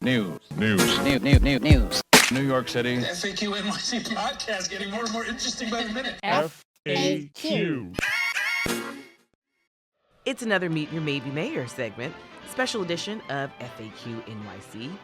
New York City. The FAQ NYC podcast getting more and more interesting by the minute. FAQ. It's another Meet Your Maybe Mayor segment, special edition of FAQ NYC,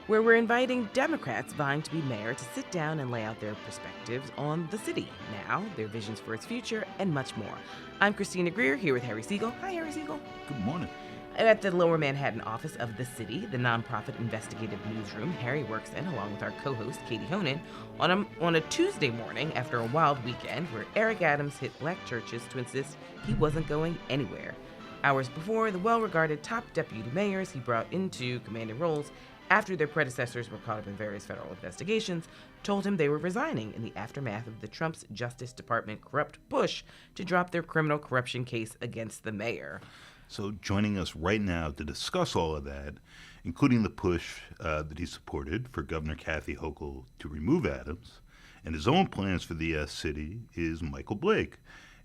where we're inviting Democrats vying to be mayor to sit down and lay out their perspectives on the city now, their visions for its future, and much more. I'm Christina Greer, here with Harry Siegel. Hi, Harry Siegel. Good morning. At the Lower Manhattan office of the city, the nonprofit investigative newsroom Harry works in, along with our co-host Katie Honan, on a Tuesday morning after a wild weekend where Eric Adams hit black churches to insist he wasn't going anywhere. Hours before, the well-regarded top deputy mayors he brought into commanding roles after their predecessors were caught up in various federal investigations told him they were resigning in the aftermath of the Trump's Justice Department corrupt push to drop their criminal corruption case against the mayor. So joining us right now to discuss all of that, including the push that he supported for Governor Kathy Hochul to remove Adams, and his own plans for the city, is Michael Blake,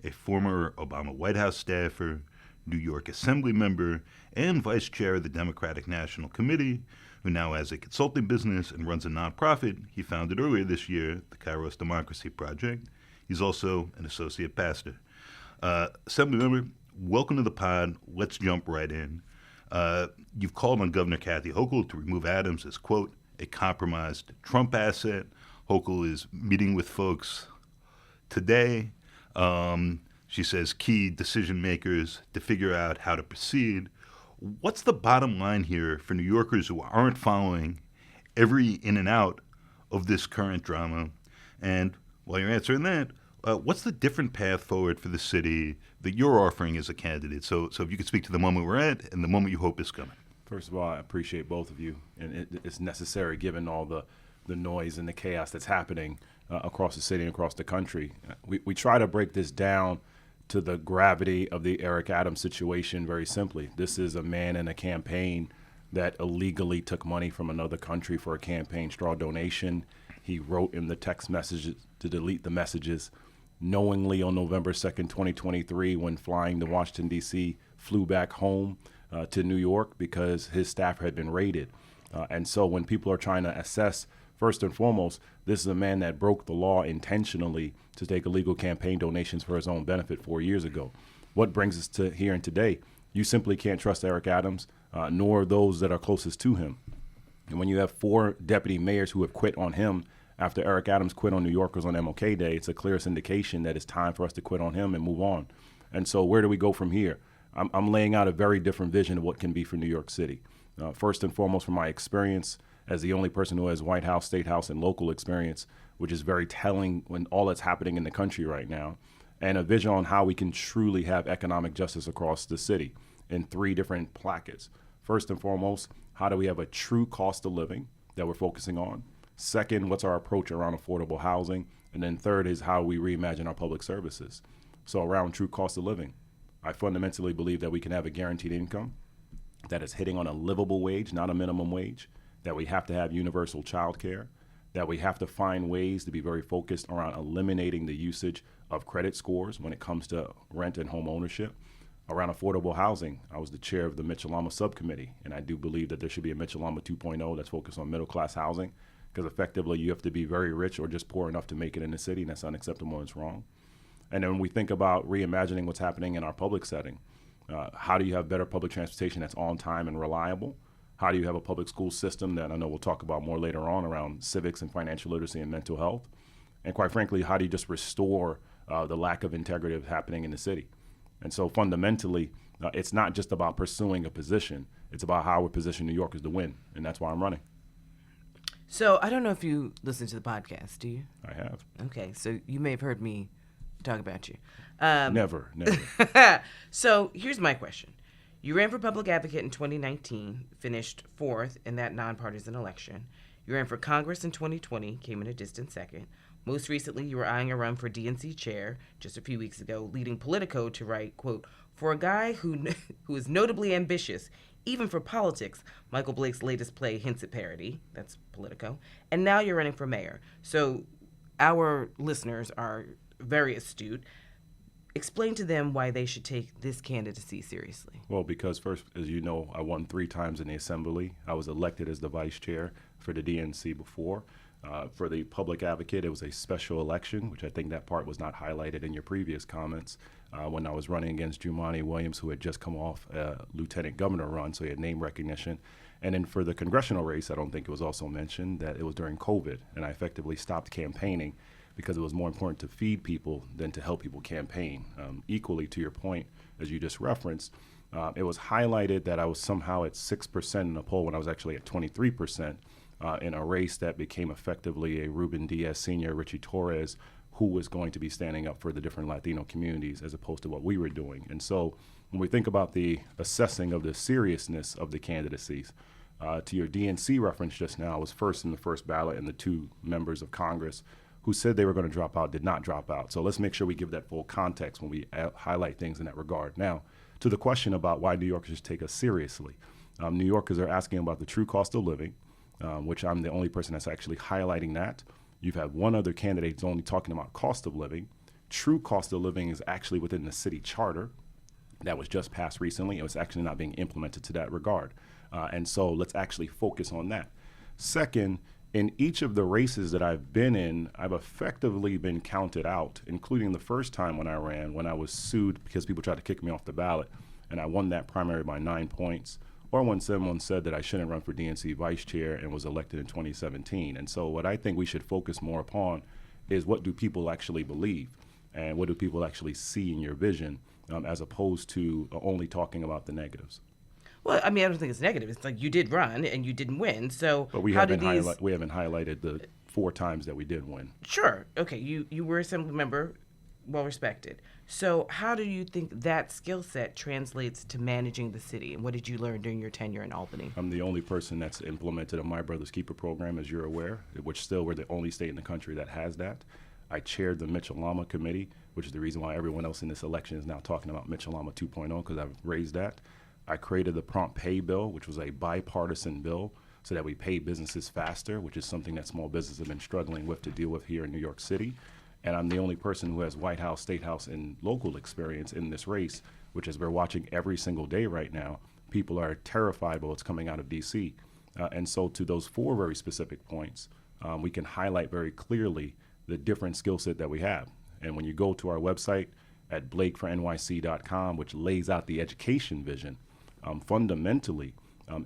a former Obama White House staffer, New York Assembly member, and vice chair of the Democratic National Committee, who now has a consulting business and runs a nonprofit he founded earlier this year, the Kairos Democracy Project. He's also an associate pastor. Assembly member, welcome to the pod. Let's jump right in. You've called on Governor Kathy Hochul to remove Adams as, quote, a compromised Trump asset. Hochul is meeting with folks today. She says key decision makers to figure out how to proceed. What's the bottom line here for New Yorkers who aren't following every in and out of this current drama? And while you're answering that, what's the different path forward for the city that you're offering as a candidate? So if you could speak to the moment we're at and the moment you hope is coming. First of all, I appreciate both of you, and it's necessary given all the noise and the chaos that's happening across the city and across the country. We try to break this down to the gravity of the Eric Adams situation very simply. This is a man in a campaign that illegally took money from another country for a campaign straw donation. He wrote in the text messages to delete the messages. Knowingly on November 2nd, 2023, when flying to Washington, D.C., flew back home to New York because his staff had been raided. And so when people are trying to assess, first and foremost, this is a man that broke the law intentionally to take illegal campaign donations for his own benefit 4 years ago. What brings us to here and today? You simply can't trust Eric Adams, nor those that are closest to him. And when you have 4 deputy mayors who have quit on him after Eric Adams quit on New Yorkers on MLK Day, it's a clearest indication that it's time for us to quit on him and move on. And so where do we go from here? I'm laying out a very different vision of what can be for New York City. First and foremost, from my experience as the only person who has White House, State House, and local experience, which is very telling when all that's happening in the country right now, and a vision on how we can truly have economic justice across the city in 3 different plackets. First and foremost, how do we have a true cost of living that we're focusing on? Second, what's our approach around affordable housing? And then third is how we reimagine our public services. So around true cost of living, I fundamentally believe that we can have a guaranteed income that is hitting on a livable wage, not a minimum wage, that we have to have universal child care, that we have to find ways to be very focused around eliminating the usage of credit scores when it comes to rent and home ownership. Around affordable housing, I was the chair of the Mitchell-Lama subcommittee, and I do believe that there should be a Mitchell-Lama 2.0 that's focused on middle-class housing, because effectively you have to be very rich or just poor enough to make it in the city, and that's unacceptable and it's wrong. And then when we think about reimagining what's happening in our public setting, how do you have better public transportation that's on time and reliable? How do you have a public school system that I know we'll talk about more later on around civics and financial literacy and mental health? And quite frankly, how do you just restore the lack of integrity that's happening in the city? And so fundamentally, it's not just about pursuing a position. It's about how we position New Yorkers to win. And that's why I'm running. So I don't know if you listen to the podcast, do you? I have. Okay, so you may have heard me talk about you. Never. So here's my question. You ran for public advocate in 2019, finished 4th in that nonpartisan election. You ran for Congress in 2020, came in a distant second. Most recently, you were eyeing a run for DNC chair just a few weeks ago, leading Politico to write, quote, for a guy who is notably ambitious, even for politics, Michael Blake's latest play hints at parody. That's Politico. And now you're running for mayor. So our listeners are very astute. Explain to them why they should take this candidacy seriously. Well, because first, as you know, I won 3 times in the assembly. I was elected as the vice chair for the DNC before. For the public advocate, it was a special election, which I think that part was not highlighted in your previous comments. When I was running against Jumaane Williams, who had just come off a lieutenant governor run, so he had name recognition. And then for the congressional race, I don't think it was also mentioned that it was during COVID, and I effectively stopped campaigning because it was more important to feed people than to help people campaign. Equally to your point, as you just referenced, it was highlighted that I was somehow at 6% in a poll when I was actually at 23% in a race that became effectively a Ruben Diaz Sr., Richie Torres, who was going to be standing up for the different Latino communities as opposed to what we were doing. And so when we think about the assessing of the seriousness of the candidacies, to your DNC reference just now, I was first in the first ballot, and the 2 members of Congress who said they were going to drop out did not drop out. So let's make sure we give that full context when we highlight things in that regard. Now, to the question about why New Yorkers should take us seriously. New Yorkers are asking about the true cost of living, which I'm the only person that's actually highlighting that. You've had one other candidate who's only talking about cost of living. True cost of living is actually within the city charter that was just passed recently. It was actually not being implemented to that regard. And so let's actually focus on that. Second, in each of the races that I've been in, I've effectively been counted out, including the first time when I ran, when I was sued because people tried to kick me off the ballot, and I won that primary by 9 points, or when someone said that I shouldn't run for DNC vice chair and was elected in 2017. And so what I think we should focus more upon is what do people actually believe, and what do people actually see in your vision, as opposed to only talking about the negatives. Well, I mean, I don't think it's negative. It's like you did run and you didn't win. So But we how haven't, did these... we haven't highlighted the 4 times that we did win. Sure. Okay, you were assembly member, well respected. So how do you think that skill set translates to managing the city? And what did you learn during your tenure in Albany? I'm the only person that's implemented a My Brother's Keeper program, as you're aware, which still we're the only state in the country that has that. I chaired the Mitchell-Lama Committee, which is the reason why everyone else in this election is now talking about Mitchell-Lama 2.0, because I've raised that. I created the Prompt Pay Bill, which was a bipartisan bill so that we pay businesses faster, which is something that small businesses have been struggling with to deal with here in New York City. And I'm the only person who has White House, State House, and local experience in this race, which is we're watching every single day right now. People are terrified by what's coming out of D.C. And so to those 4 very specific points, we can highlight very clearly the different skill set that we have. And when you go to our website at blakefornyc.com, which lays out the education vision, fundamentally,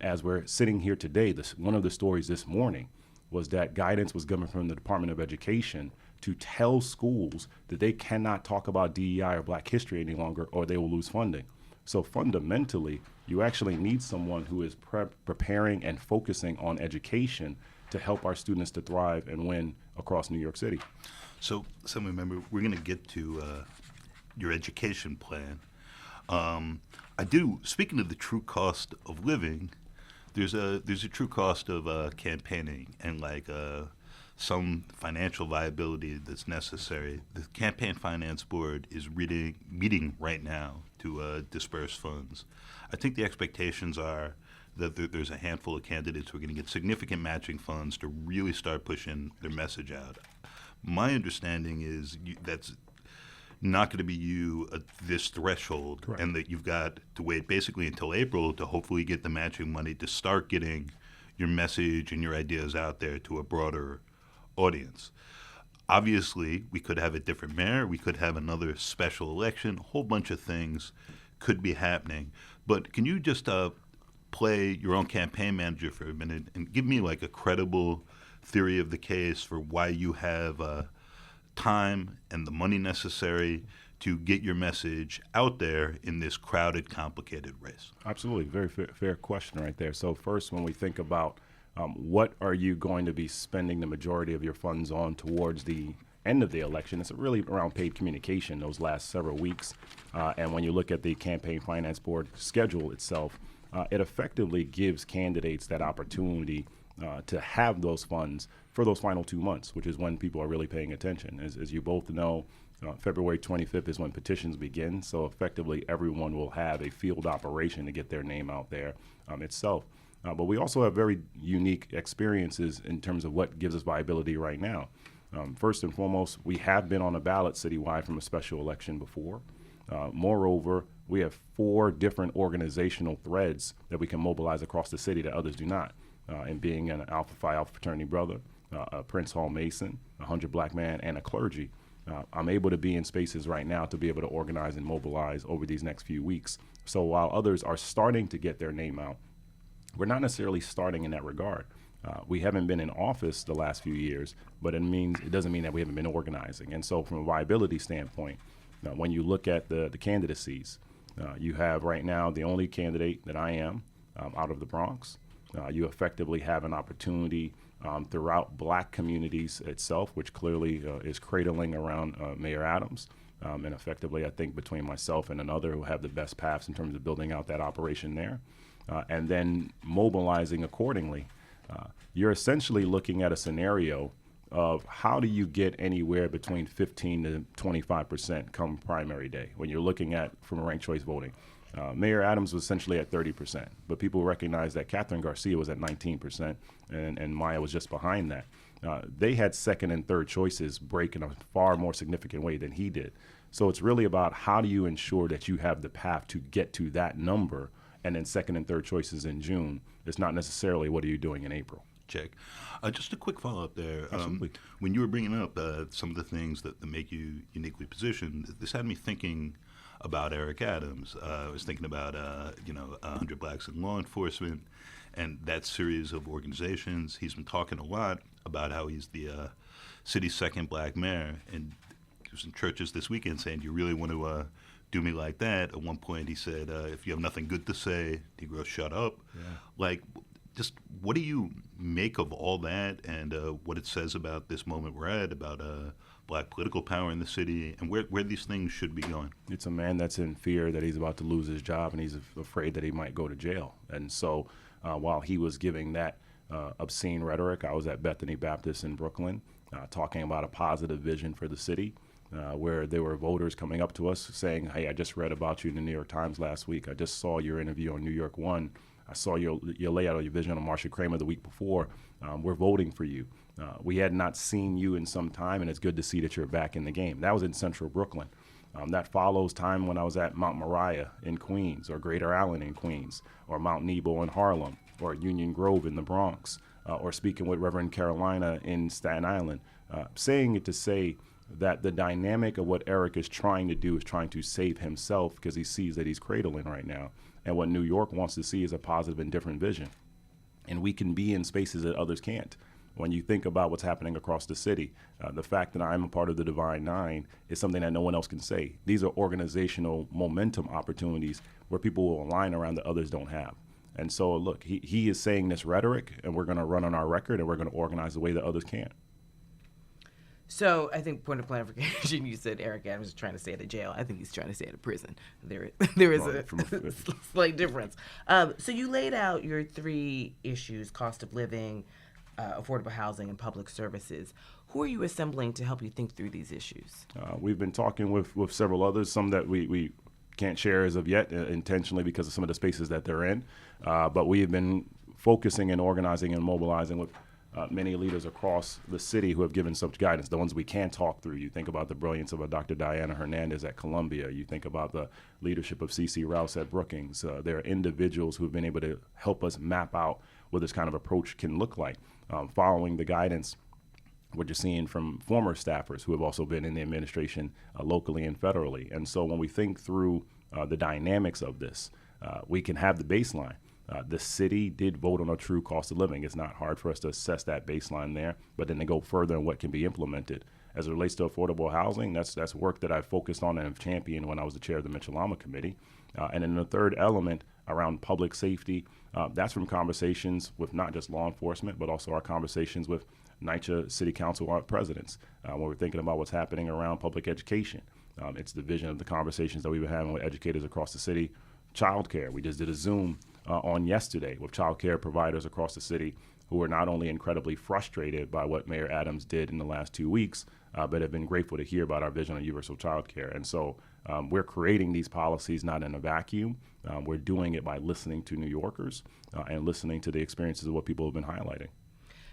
as we're sitting here today, one of the stories this morning was that guidance was given from the Department of Education to tell schools that they cannot talk about DEI or Black history any longer or they will lose funding. So fundamentally, you actually need someone who is preparing and focusing on education to help our students to thrive and win across New York City. So, remember, we're going to get to your education plan. Speaking of the true cost of living, there's a true cost of campaigning and some financial viability that's necessary. The Campaign Finance Board is meeting right now to disperse funds. I think the expectations are that there's a handful of candidates who are going to get significant matching funds to really start pushing their message out. My understanding is that's not going to be you at this threshold. Correct. And that you've got to wait basically until April to hopefully get the matching money to start getting your message and your ideas out there to a broader audience. Obviously, we could have a different mayor, we could have another special election, a whole bunch of things could be happening. But can you just play your own campaign manager for a minute and give me like a credible theory of the case for why you have time and the money necessary to get your message out there in this crowded, complicated race? Absolutely. Very fair question right there. So first, when we think about what are you going to be spending the majority of your funds on towards the end of the election, it's really around paid communication those last several weeks. And when you look at the Campaign Finance Board schedule itself, it effectively gives candidates that opportunity to have those funds for those final 2 months, which is when people are really paying attention. As you both know, February 25th is when petitions begin, so effectively everyone will have a field operation to get their name out there itself. But we also have very unique experiences in terms of what gives us viability right now. First and foremost, we have been on a ballot citywide from a special election before. Moreover, we have 4 different organizational threads that we can mobilize across the city that others do not. And being an Alpha Phi Alpha fraternity brother, a Prince Hall Mason, a 100 Black man, and a clergy, I'm able to be in spaces right now to be able to organize and mobilize over these next few weeks. So while others are starting to get their name out, we're not necessarily starting in that regard. We haven't been in office the last few years, but it doesn't mean that we haven't been organizing. And so from a viability standpoint, when you look at the candidacies, you have right now the only candidate that I am out of the Bronx. You effectively have an opportunity throughout Black communities itself, which clearly is cradling around Mayor Adams. And effectively, I think between myself and another who have the best paths in terms of building out that operation there, and then mobilizing accordingly, you're essentially looking at a scenario of how do you get anywhere between 15 to 25% come primary day when you're looking at from ranked choice voting. Mayor Adams was essentially at 30%, but people recognize that Catherine Garcia was at 19%, and Maya was just behind that. They had second and third choices break in a far more significant way than he did. So it's really about how do you ensure that you have the path to get to that number, and then second and third choices in June. It's not necessarily what are you doing in April. Check. Just a quick follow-up there. Absolutely. When you were bringing up some of the things that make you uniquely positioned, this had me thinking about Eric Adams. I was thinking about 100 Blacks in law enforcement and that series of organizations. He's been talking a lot about how he's the city's second Black mayor, and he was in churches this weekend saying, "Do you really want to do me like that?" At one point, he said, "If you have nothing good to say, Negro, shut up." Yeah. Like, just what do you make of all that, and what it says about this moment we're at, about Black political power in the city, and where these things should be going? It's a man that's in fear that he's about to lose his job, and he's afraid that he might go to jail. And so while he was giving that obscene rhetoric, I was at Bethany Baptist in Brooklyn talking about a positive vision for the city, where there were voters coming up to us saying, "Hey, I just read about you in the New York Times last week. I just saw your interview on New York One. I saw your layout of your vision on Marsha Kramer the week before. We're voting for you. We had not seen you in some time, and it's good to see that you're back in the game." That was in Central Brooklyn. That follows time when I was at Mount Moriah in Queens, or Greater Allen in Queens, or Mount Nebo in Harlem, or Union Grove in the Bronx, or speaking with Reverend Carolina in Staten Island. Saying it to say that the dynamic of what Eric is trying to do is trying to save himself because he sees that he's cradling right now. And what New York wants to see is a positive and different vision. And we can be in spaces that others can't. When you think about what's happening across the city, the fact that I'm a part of the Divine Nine is something that no one else can say. These are organizational momentum opportunities where people will align around that others don't have. And so, look, he is saying this rhetoric, and we're going to run on our record, and we're going to organize the way that others can't. So I think point of clarification, you said Eric Adams is trying to stay at a jail. I think he's trying to stay at a prison. There is a slight difference. So you laid out your 3 issues: cost of living, affordable housing, and public services. Who are you assembling to help you think through these issues? We've been talking with several others, some that we can't share as of yet intentionally because of some of the spaces that they're in. But we have been focusing and organizing and mobilizing with many leaders across the city who have given such guidance, the ones we can talk through. You think about the brilliance of Dr. Diana Hernandez at Columbia. You think about the leadership of C.C. Rouse at Brookings. There are individuals who have been able to help us map out what this kind of approach can look like, following the guidance what you're seeing from former staffers who have also been in the administration locally and federally. And so when we think through the dynamics of this, we can have the baseline. The city did vote on a true cost of living. It's not hard for us to assess that baseline there, but then to go further on what can be implemented. As it relates to affordable housing, that's work that I focused on and have championed when I was the chair of the Mitchell-Lama Committee. And then the third element around public safety, that's from conversations with not just law enforcement, but also our conversations with NYCHA City Council presidents, when we're thinking about what's happening around public education. It's the vision of the conversations that we've been having with educators across the city. Childcare, we just did a Zoom on yesterday with childcare providers across the city who are not only incredibly frustrated by what Mayor Adams did in the last 2 weeks, but have been grateful to hear about our vision on universal childcare. And so we're creating these policies not in a vacuum. We're doing it by listening to New Yorkers and listening to the experiences of what people have been highlighting.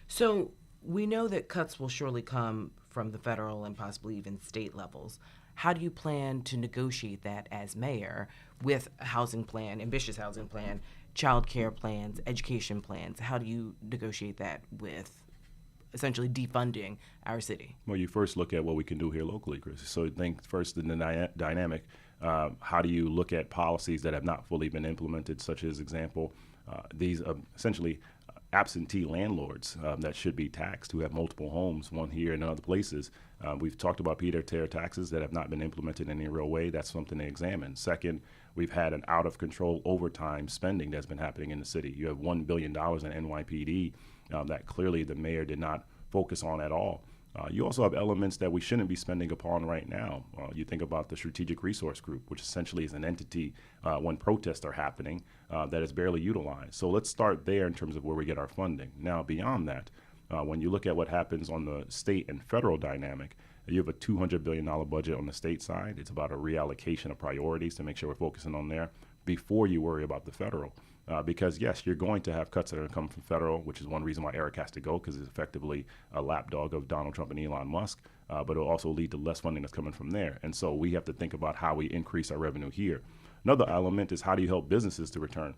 So we know that cuts will surely come from the federal and possibly even state levels. How do you plan to negotiate that as mayor with a housing plan, ambitious housing plan, child care plans, education plans? How do you negotiate that with essentially defunding our city? Well, you first look at what we can do here locally, Chris. So think first in the dynamic, how do you look at policies that have not fully been implemented, such as example, these essentially absentee landlords that should be taxed who have multiple homes, one here and in other places. We've talked about pied-à-terre taxes that have not been implemented in any real way. That's something to examine. Second, we've had an out-of-control overtime spending that's been happening in the city. You have $1 billion in NYPD that clearly the mayor did not focus on at all. You also have elements that we shouldn't be spending upon right now. You think about the Strategic Resource Group, which essentially is an entity when protests are happening that is barely utilized. So let's start there in terms of where we get our funding. Now, beyond that, when you look at what happens on the state and federal dynamic, you have a $200 billion budget on the state side. It's about a reallocation of priorities to make sure we're focusing on there before you worry about the federal. Because, yes, you're going to have cuts that are going to come from federal, which is one reason why Eric has to go, because it's effectively a lapdog of Donald Trump and Elon Musk. But it'll also lead to less funding that's coming from there. And so we have to think about how we increase our revenue here. Another element is how do you help businesses to return?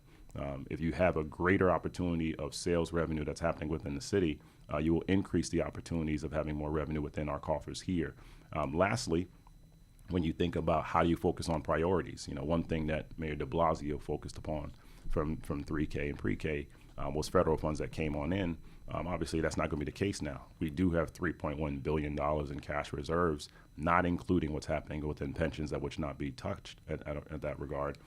If you have a greater opportunity of sales revenue that's happening within the city, you will increase the opportunities of having more revenue within our coffers here. Lastly, when you think about how do you focus on priorities, one thing that Mayor de Blasio focused upon from 3K and pre-K was federal funds that came on in. Obviously, that's not going to be the case now. We do have $3.1 billion in cash reserves, not including what's happening within pensions that would not be touched at that regard,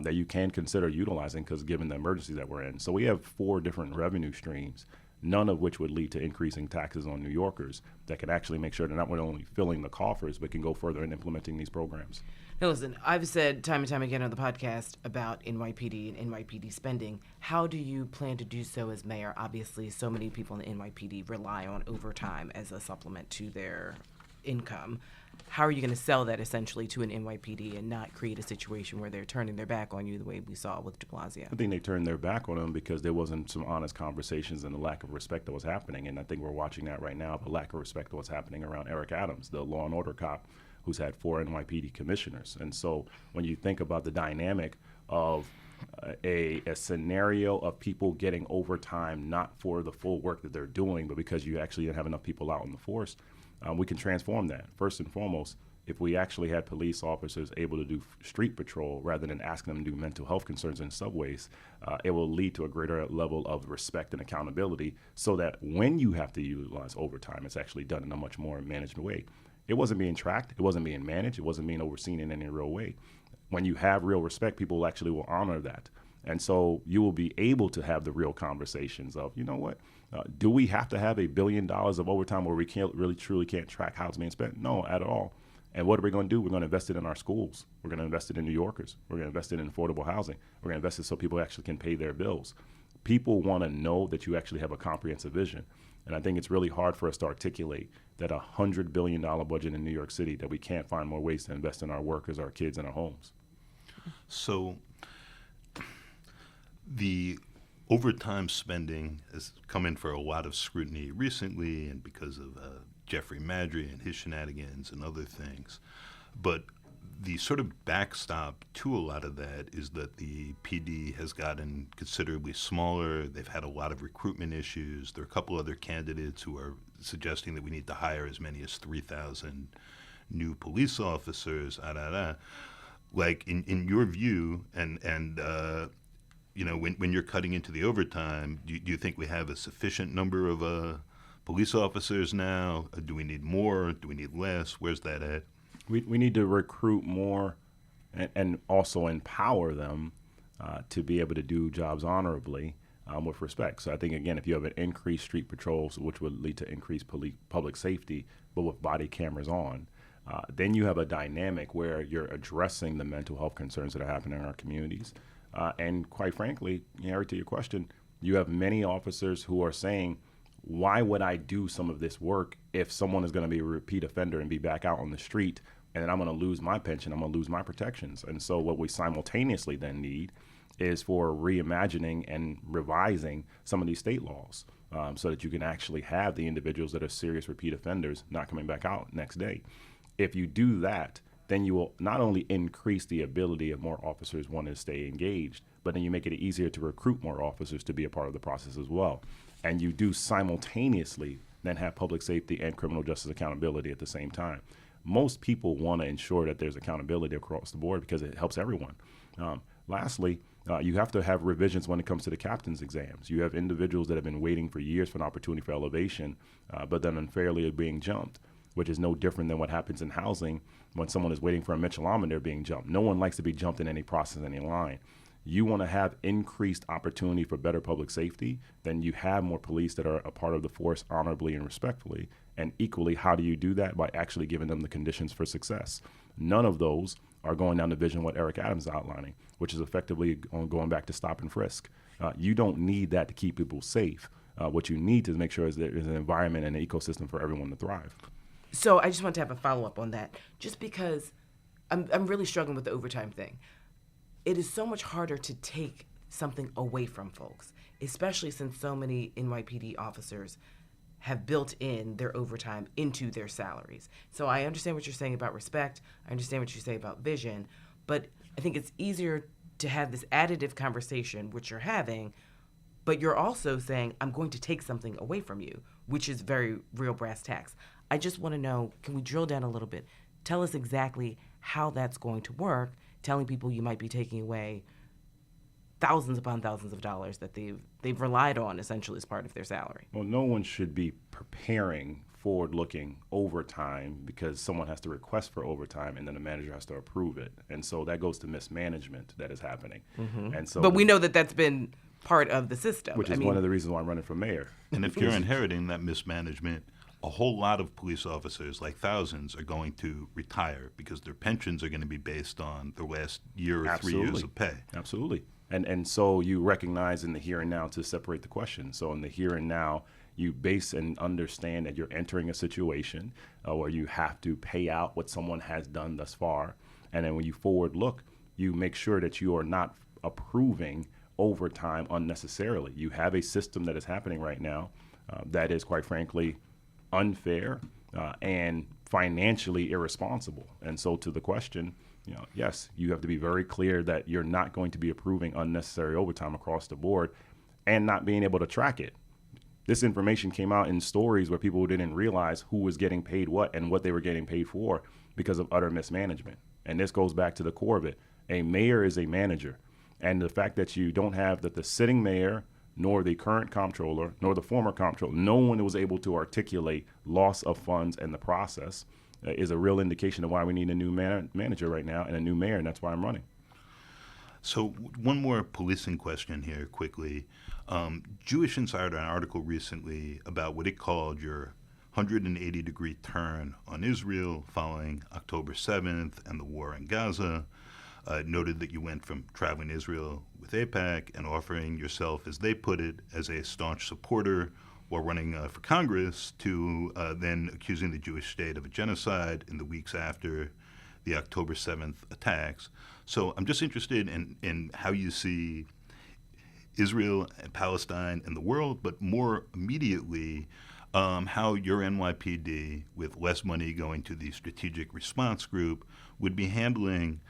that you can consider utilizing because given the emergency that we're in. So we have 4 different revenue streams, none of which would lead to increasing taxes on New Yorkers that can actually make sure they're not only filling the coffers, but can go further in implementing these programs. Now, listen, I've said time and time again on the podcast about NYPD and NYPD spending. How do you plan to do so as mayor? Obviously, so many people in the NYPD rely on overtime as a supplement to their income. How are you going to sell that essentially to an NYPD and not create a situation where they're turning their back on you the way we saw with de Blasio? I think they turned their back on him because there wasn't some honest conversations and the lack of respect that was happening. And I think we're watching that right now, the lack of respect that was happening around Eric Adams, the law and order cop who's had 4 NYPD commissioners. And so when you think about the dynamic of a scenario of people getting overtime, not for the full work that they're doing, but because you actually didn't have enough people out in the force, we can transform that. First and foremost, if we actually had police officers able to do street patrol rather than asking them to do mental health concerns in subways, it will lead to a greater level of respect and accountability so that when you have to utilize overtime, it's actually done in a much more managed way. It wasn't being tracked. It wasn't being managed. It wasn't being overseen in any real way. When you have real respect, people actually will honor that. And so you will be able to have the real conversations of, you know what, do we have to have $1 billion of overtime where we can't really truly can't track how it's being spent? No, at all. And what are we going to do? We're going to invest it in our schools. We're going to invest it in New Yorkers. We're going to invest it in affordable housing. We're going to invest it so people actually can pay their bills. People want to know that you actually have a comprehensive vision. And I think it's really hard for us to articulate that $100 billion budget in New York City that we can't find more ways to invest in our workers, our kids, and our homes. So the overtime spending has come in for a lot of scrutiny recently, and because of Jeffrey Madry and his shenanigans and other things. But the sort of backstop to a lot of that is that the PD has gotten considerably smaller. They've had a lot of recruitment issues. There are a couple other candidates who are suggesting that we need to hire as many as 3,000 new police officers. Like in your view, and when you're cutting into the overtime, do you think we have a sufficient number of police officers now? Do we need more? Do we need less? Where's that at? We need to recruit more and also empower them to be able to do jobs honorably with respect. So I think, again, if you have an increased street patrols, which would lead to increased public safety, but with body cameras on, then you have a dynamic where you're addressing the mental health concerns that are happening in our communities. And quite frankly, Eric, to your question, you have many officers who are saying, why would I do some of this work if someone is going to be a repeat offender and be back out on the street, and then I'm going to lose my pension, I'm going to lose my protections? And so what we simultaneously then need is for reimagining and revising some of these state laws. so that you can actually have the individuals that are serious repeat offenders not coming back out next day. If you do that, then you will not only increase the ability of more officers wanting to stay engaged, but then you make it easier to recruit more officers to be a part of the process as well. And you do simultaneously then have public safety and criminal justice accountability at the same time. Most people want to ensure that there's accountability across the board because it helps everyone. Lastly, you have to have revisions when it comes to the captain's exams. You have individuals that have been waiting for years for an opportunity for elevation, but then unfairly are being jumped, which is no different than what happens in housing when someone is waiting for a Michelin and they're being jumped. No one likes to be jumped in any process, any line. You want to have increased opportunity for better public safety, then you have more police that are a part of the force honorably and respectfully. And equally, how do you do that? By actually giving them the conditions for success. None of those are going down the vision what Eric Adams is outlining, which is effectively going back to stop and frisk. You don't need that to keep people safe. What you need to make sure is there is an environment and an ecosystem for everyone to thrive. So I just want to have a follow-up on that, just because I'm really struggling with the overtime thing. It is so much harder to take something away from folks, especially since so many NYPD officers have built in their overtime into their salaries. So I understand what you're saying about respect. I understand what you say about vision, but I think it's easier to have this additive conversation, which you're having, but you're also saying, I'm going to take something away from you, which is very real brass tacks. I just want to know, can we drill down a little bit? Tell us exactly how that's going to work, telling people you might be taking away thousands upon thousands of dollars that they've relied on essentially as part of their salary. Well, no one should be preparing forward-looking overtime because someone has to request for overtime and then the manager has to approve it. And so that goes to mismanagement that is happening. Mm-hmm. And so, but we know that that's been part of the system. Which is one of the reasons why I'm running for mayor. And if you're inheriting that mismanagement, a whole lot of police officers, like thousands, are going to retire because their pensions are going to be based on the last year or Absolutely. 3 years of pay. Absolutely. And so you recognize in the here and now to separate the question. So in the here and now, you base and understand that you're entering a situation where you have to pay out what someone has done thus far. And then when you forward look, you make sure that you are not approving overtime unnecessarily. You have a system that is happening right now that is, quite frankly, unfair and financially irresponsible. And so to the question, yes, you have to be very clear that you're not going to be approving unnecessary overtime across the board and not being able to track it. This information came out in stories where people didn't realize who was getting paid what and what they were getting paid for because of utter mismanagement. And this goes back to the core of it. A mayor is a manager. And the fact that you don't have that the sitting mayor, nor the current comptroller, nor the former comptroller, no one was able to articulate loss of funds and the process is a real indication of why we need a new manager right now and a new mayor, and that's why I'm running. So one more policing question here quickly. Jewish Insider, an article recently about what it called your 180-degree turn on Israel following October 7th and the war in Gaza. Noted that you went from traveling to Israel with AIPAC and offering yourself, as they put it, as a staunch supporter while running for Congress to then accusing the Jewish state of a genocide in the weeks after the October 7th attacks. So I'm just interested in how you see Israel and Palestine and the world, but more immediately, how your NYPD, with less money going to the Strategic Response Group, would be handling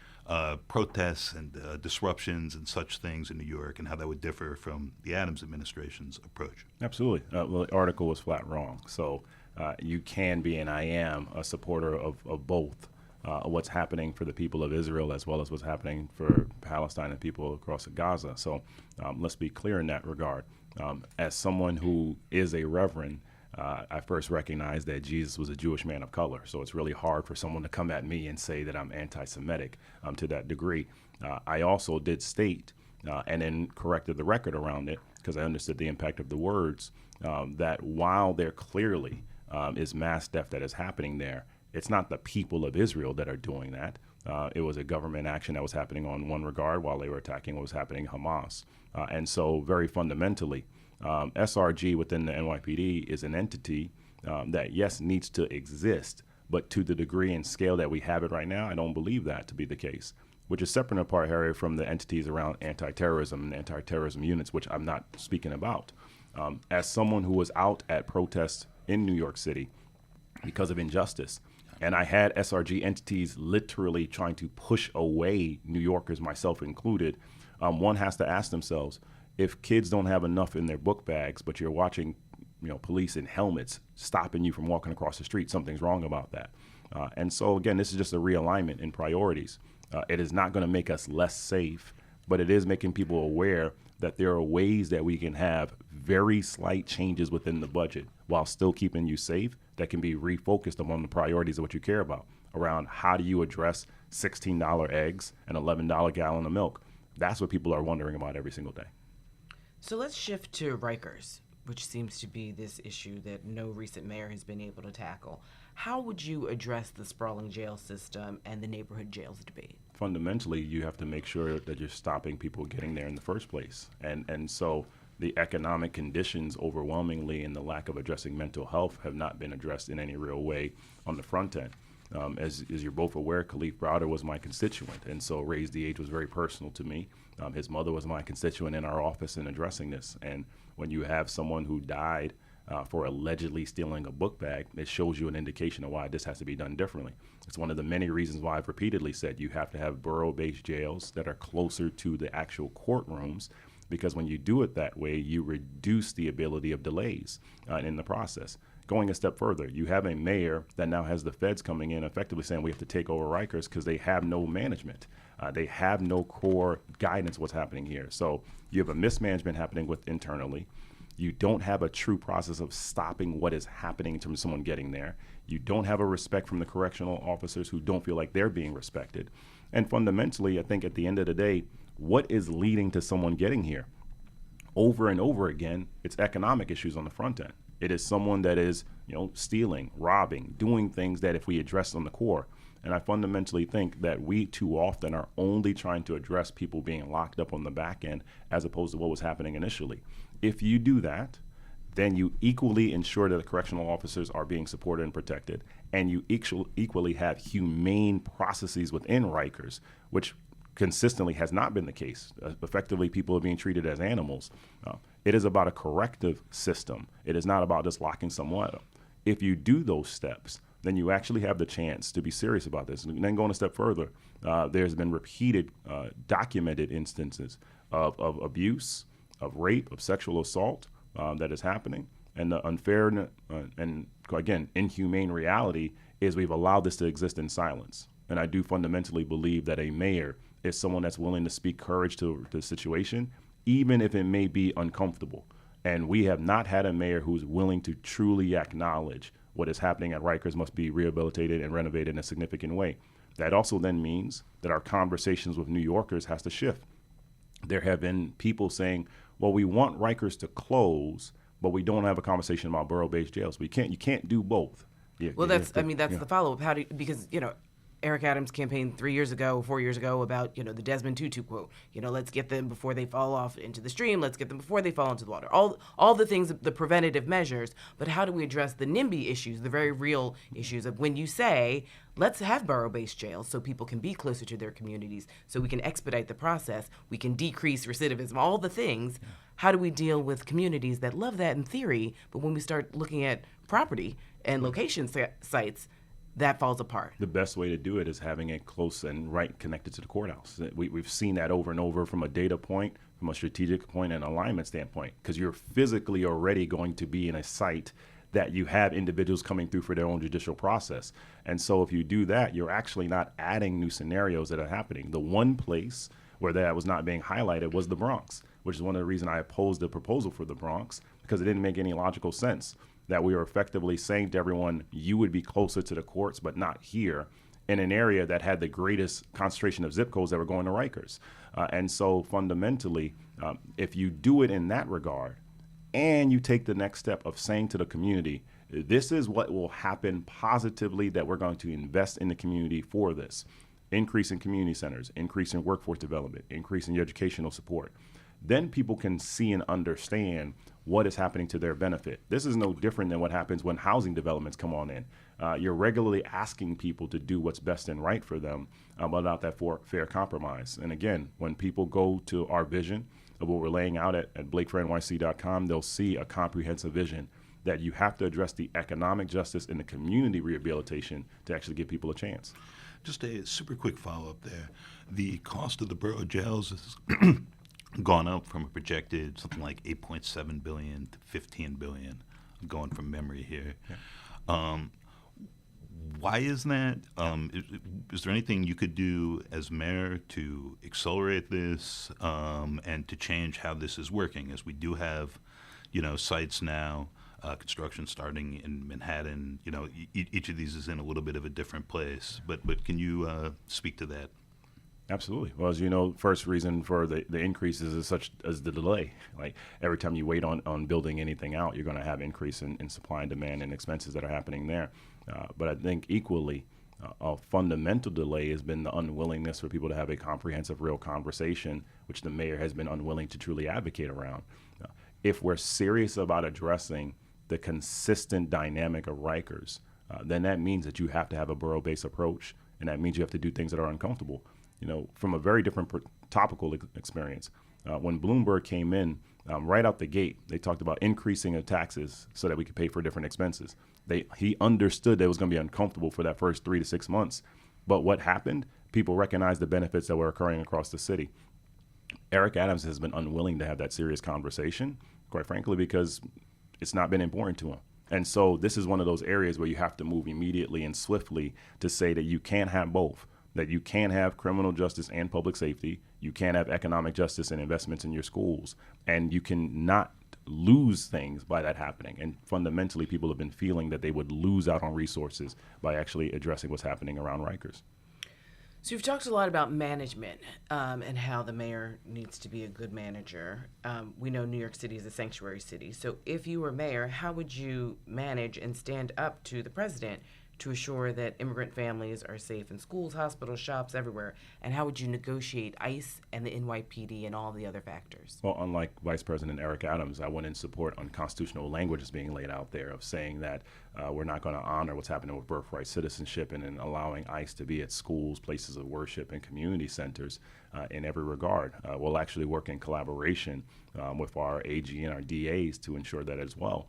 protests and disruptions and such things in New York, and how that would differ from the Adams administration's approach. Absolutely. Well, the article was flat wrong. So you can be, and I am, a supporter of both what's happening for the people of Israel as well as what's happening for Palestine and people across Gaza. So let's be clear in that regard. As someone who is a reverend, I first recognized that Jesus was a Jewish man of color. So it's really hard for someone to come at me and say that I'm anti-Semitic to that degree. I also did state and then corrected the record around it because I understood the impact of the words that while there clearly is mass death that is happening there, it's not the people of Israel that are doing that. It was a government action that was happening on one regard while they were attacking what was happening in Hamas. And so very fundamentally, SRG within the NYPD is an entity that, yes, needs to exist, but to the degree and scale that we have it right now, I don't believe that to be the case, which is separate and apart, Harry, from the entities around anti-terrorism and anti-terrorism units, which I'm not speaking about. As someone who was out at protests in New York City because of injustice, and I had SRG entities literally trying to push away New Yorkers, myself included, one has to ask themselves, if kids don't have enough in their book bags, but you're watching police in helmets stopping you from walking across the street, something's wrong about that. And so, again, this is just a realignment in priorities. It is not going to make us less safe, but it is making people aware that there are ways that we can have very slight changes within the budget while still keeping you safe that can be refocused among the priorities of what you care about around how do you address $16 eggs and $11 gallon of milk. That's what people are wondering about every single day. So let's shift to Rikers, which seems to be this issue that no recent mayor has been able to tackle. How would you address the sprawling jail system and the neighborhood jails debate? Fundamentally, you have to make sure that you're stopping people getting there in the first place. And so the economic conditions overwhelmingly and the lack of addressing mental health have not been addressed in any real way on the front end. As you're both aware, Khalif Browder was my constituent, and so Raise the Age was very personal to me. His mother was my constituent in our office in addressing this. And when you have someone who died for allegedly stealing a book bag, it shows you an indication of why this has to be done differently. It's one of the many reasons why I've repeatedly said you have to have borough-based jails that are closer to the actual courtrooms, because when you do it that way, you reduce the ability of delays in the process. Going a step further, you have a mayor that now has the feds coming in effectively saying we have to take over Rikers because they have no management. They have no core guidance what's happening here. So you have a mismanagement happening internally. You don't have a true process of stopping what is happening in terms of someone getting there. You don't have a respect from the correctional officers who don't feel like they're being respected. And fundamentally, I think at the end of the day, what is leading to someone getting here? Over and over again, it's economic issues on the front end. It is someone that is, stealing, robbing, doing things that if we address on the core. And I fundamentally think that we too often are only trying to address people being locked up on the back end as opposed to what was happening initially. If you do that, then you equally ensure that the correctional officers are being supported and protected, and you equally have humane processes within Rikers, which consistently has not been the case. Effectively, people are being treated as animals. It is about a corrective system. It is not about just locking someone up. If you do those steps, then you actually have the chance to be serious about this. And then going a step further, there's been repeated documented instances of abuse, of rape, of sexual assault that is happening. And the unfair and, again, inhumane reality is we've allowed this to exist in silence. And I do fundamentally believe that a mayor is someone that's willing to speak courage to the situation, even if it may be uncomfortable. And we have not had a mayor who's willing to truly acknowledge what is happening at Rikers must be rehabilitated and renovated in a significant way. That also then means that our conversations with New Yorkers has to shift. There have been people saying, well, we want Rikers to close, but we don't have a conversation about borough-based jails. You can't do both. That's the follow-up. Because Eric Adams campaigned 4 years ago about, the Desmond Tutu quote, let's get them before they fall off into the stream. Let's get them before they fall into the water. All the things, the preventative measures. But how do we address the NIMBY issues, the very real issues of when you say, let's have borough-based jails so people can be closer to their communities, so we can expedite the process, we can decrease recidivism, all the things. How do we deal with communities that love that in theory, but when we start looking at property and location sites, that falls apart? The best way to do it is having it close and right connected to the courthouse. We've seen that over and over from a data point, from a strategic point, and alignment standpoint, because you're physically already going to be in a site that you have individuals coming through for their own judicial process. And so if you do that, you're actually not adding new scenarios that are happening. The one place where that was not being highlighted was the Bronx, which is one of the reasons I opposed the proposal for the Bronx, because it didn't make any logical sense that we were effectively saying to everyone, you would be closer to the courts, but not here, in an area that had the greatest concentration of zip codes that were going to Rikers. And so fundamentally, if you do it in that regard, and you take the next step of saying to the community, this is what will happen positively, that we're going to invest in the community for this. Increase in community centers, increase in workforce development, increase in educational support. Then people can see and understand what is happening to their benefit. This is no different than what happens when housing developments come on in. You're regularly asking people to do what's best and right for them without that fair compromise. And again, when people go to our vision, of what we're laying out at blakefornyc.com, they'll see a comprehensive vision that you have to address the economic justice and the community rehabilitation to actually give people a chance. Just a super quick follow-up there. The cost of the borough jails has gone up from a projected something like $8.7 billion to $15 billion. I'm going from memory here. Yeah. Why is that? Is there anything you could do as mayor to accelerate this and to change how this is working? As we do have, sites now, construction starting in Manhattan. Each of these is in a little bit of a different place. But can you speak to that? Absolutely. Well, as you know, first reason for the increases is such as the delay. Like every time you wait on building anything out, you're going to have increase in supply and demand and expenses that are happening there. But I think equally, a fundamental delay has been the unwillingness for people to have a comprehensive, real conversation, which the mayor has been unwilling to truly advocate around. If we're serious about addressing the consistent dynamic of Rikers, then that means that you have to have a borough-based approach, and that means you have to do things that are uncomfortable. From a very different topical experience. When Bloomberg came in, right out the gate, they talked about increasing of taxes so that we could pay for different expenses. He understood that it was going to be uncomfortable for that first 3 to 6 months. But what happened? People recognized the benefits that were occurring across the city. Eric Adams has been unwilling to have that serious conversation, quite frankly, because it's not been important to him. And so this is one of those areas where you have to move immediately and swiftly to say that you can't have both. That you can't have criminal justice and public safety, you can't have economic justice and investments in your schools, and you cannot lose things by that happening. And fundamentally, people have been feeling that they would lose out on resources by actually addressing what's happening around Rikers. So you've talked a lot about management and how the mayor needs to be a good manager. We know New York City is a sanctuary city. So if you were mayor, how would you manage and stand up to the president to assure that immigrant families are safe in schools, hospitals, shops, everywhere? And how would you negotiate ICE and the NYPD and all the other factors? Well, unlike Vice President Eric Adams, I went in support unconstitutional language is being laid out there of saying that we're not going to honor what's happening with birthright citizenship and in allowing ICE to be at schools, places of worship, and community centers in every regard. We'll actually work in collaboration with our AG and our DAs to ensure that as well.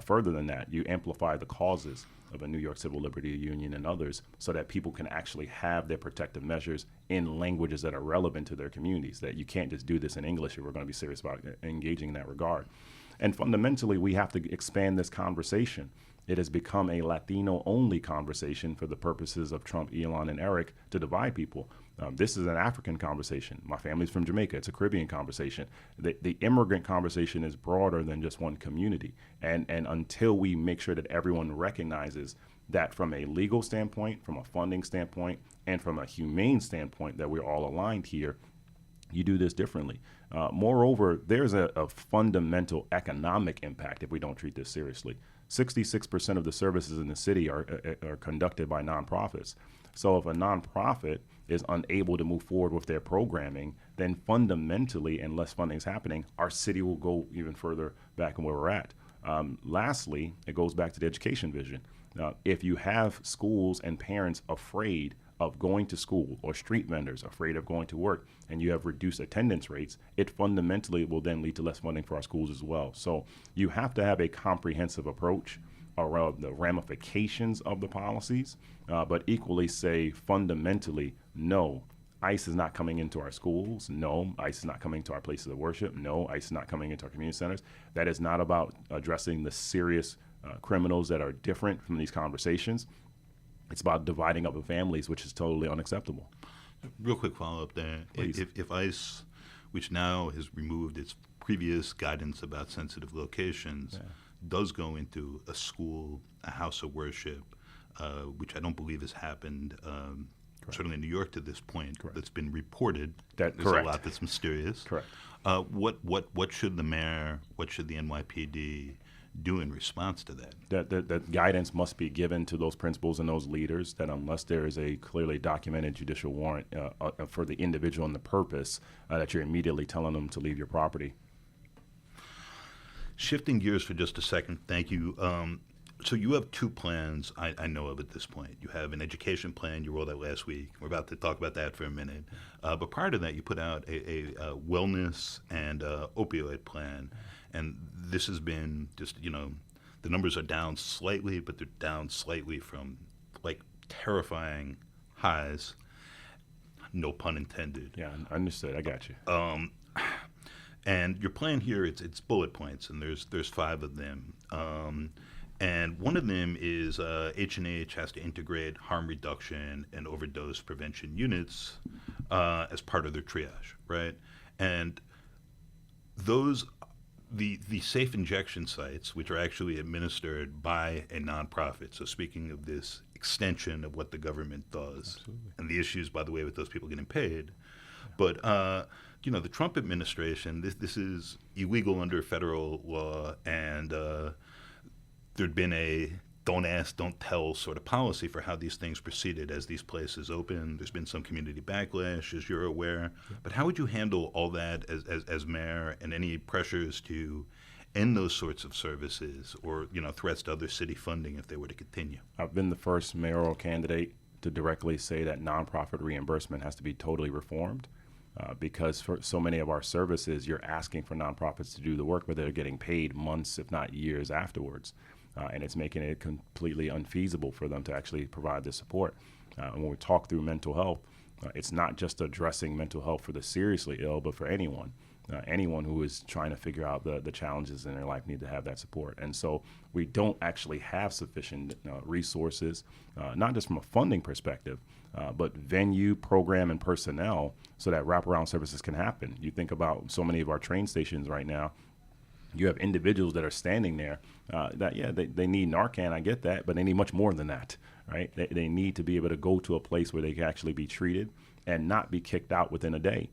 Further than that, you amplify the causes of a New York Civil Liberty Union and others so that people can actually have their protective measures in languages that are relevant to their communities, that you can't just do this in English if we're going to be serious about engaging in that regard. And fundamentally, we have to expand this conversation. It has become a Latino-only conversation for the purposes of Trump, Elon, and Eric to divide people. This is an African conversation. My family's from Jamaica. It's a Caribbean conversation. The immigrant conversation is broader than just one community. And until we make sure that everyone recognizes that from a legal standpoint, from a funding standpoint, and from a humane standpoint, that we're all aligned here, you do this differently. Moreover, there's a fundamental economic impact if we don't treat this seriously. 66% of the services in the city are conducted by nonprofits. So if a nonprofit is unable to move forward with their programming, then fundamentally, unless funding is happening, our city will go even further back in where we're at. Lastly, it goes back to the education vision. If you have schools and parents afraid of going to school or street vendors afraid of going to work and you have reduced attendance rates, it fundamentally will then lead to less funding for our schools as well. So you have to have a comprehensive approach around the ramifications of the policies, but equally say fundamentally, no, ICE is not coming into our schools. No, ICE is not coming to our places of worship. No, ICE is not coming into our community centers. That is not about addressing the serious criminals that are different from these conversations. It's about dividing up the families, which is totally unacceptable. Real quick follow-up there. Please. If ICE, which now has removed its previous guidance about sensitive locations, does go into a school, a house of worship, which I don't believe has happened, certainly in New York to this point, that's been reported. There's correct. a lot that's mysterious. Correct. What should the mayor, what should the NYPD do in response to that? That guidance must be given to those principals and those leaders that unless there is a clearly documented judicial warrant for the individual and the purpose, that you're immediately telling them to leave your property. Shifting gears for just a second, thank you. So you have two plans I know of at this point. You have an education plan you rolled out last week. We're about to talk about that for a minute. But prior to that, you put out a wellness and opioid plan. And this has been just, the numbers are down slightly, but they're down slightly from like terrifying highs. No pun intended. Yeah, understood. I got you. And your plan here, it's bullet points, and there's 5 of them. And one of them is H&H has to integrate harm reduction and overdose prevention units as part of their triage, right? And those, the safe injection sites, which are actually administered by a nonprofit. So speaking of this extension of what the government does, absolutely. And the issues, by the way, with those people getting paid. But, the Trump administration, this is illegal under federal law, and there'd been a don't ask, don't tell sort of policy for how these things proceeded as these places open. There's been some community backlash, as you're aware. Yeah. But how would you handle all that as mayor, and any pressures to end those sorts of services, or threats to other city funding if they were to continue? I've been the first mayoral candidate to directly say that nonprofit reimbursement has to be totally reformed. Because for so many of our services, you're asking for nonprofits to do the work, but they're getting paid months, if not years afterwards. And it's making it completely unfeasible for them to actually provide the support. And when we talk through mental health, it's not just addressing mental health for the seriously ill, but for anyone. Anyone who is trying to figure out the challenges in their life need to have that support. And so we don't actually have sufficient resources, not just from a funding perspective, but venue, program, and personnel so that wraparound services can happen. You think about so many of our train stations right now, you have individuals that are standing there they need Narcan, I get that, but they need much more than that, right? They need to be able to go to a place where they can actually be treated and not be kicked out within a day.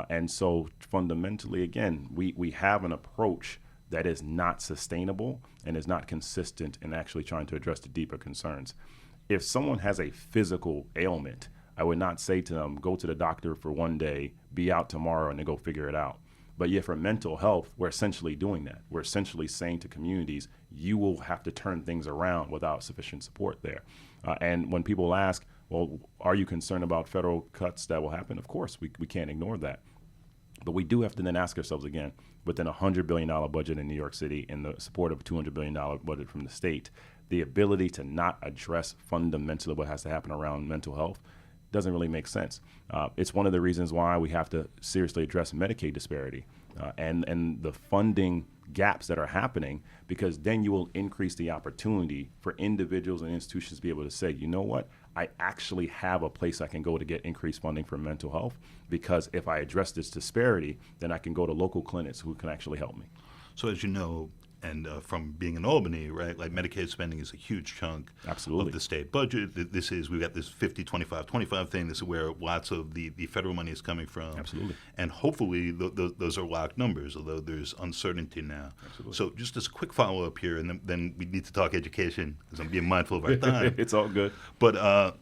And so fundamentally, again, we have an approach that is not sustainable and is not consistent in actually trying to address the deeper concerns. If someone has a physical ailment, I would not say to them, go to the doctor for one day, be out tomorrow, and then go figure it out. But yet for mental health, we're essentially doing that. We're essentially saying to communities, you will have to turn things around without sufficient support there. And when people ask, well, are you concerned about federal cuts that will happen? Of course, we can't ignore that. But we do have to then ask ourselves again, within a $100 billion budget in New York City and the support of a $200 billion budget from the state, the ability to not address fundamentally what has to happen around mental health doesn't really make sense. It's one of the reasons why we have to seriously address Medicaid disparity and the funding gaps that are happening, because then you will increase the opportunity for individuals and institutions to be able to say, you know what, I actually have a place I can go to get increased funding for mental health, because if I address this disparity, then I can go to local clinics who can actually help me. So as you know, and from being in Albany, right, like Medicaid spending is a huge chunk Absolutely. Of the state budget. We've got this 50-25-25 thing. This is where lots of the federal money is coming from. Absolutely. And hopefully those are locked numbers, although there's uncertainty now. Absolutely. So just as a quick follow-up here, and then we need to talk education, because I'm being mindful of our time. It's all good. But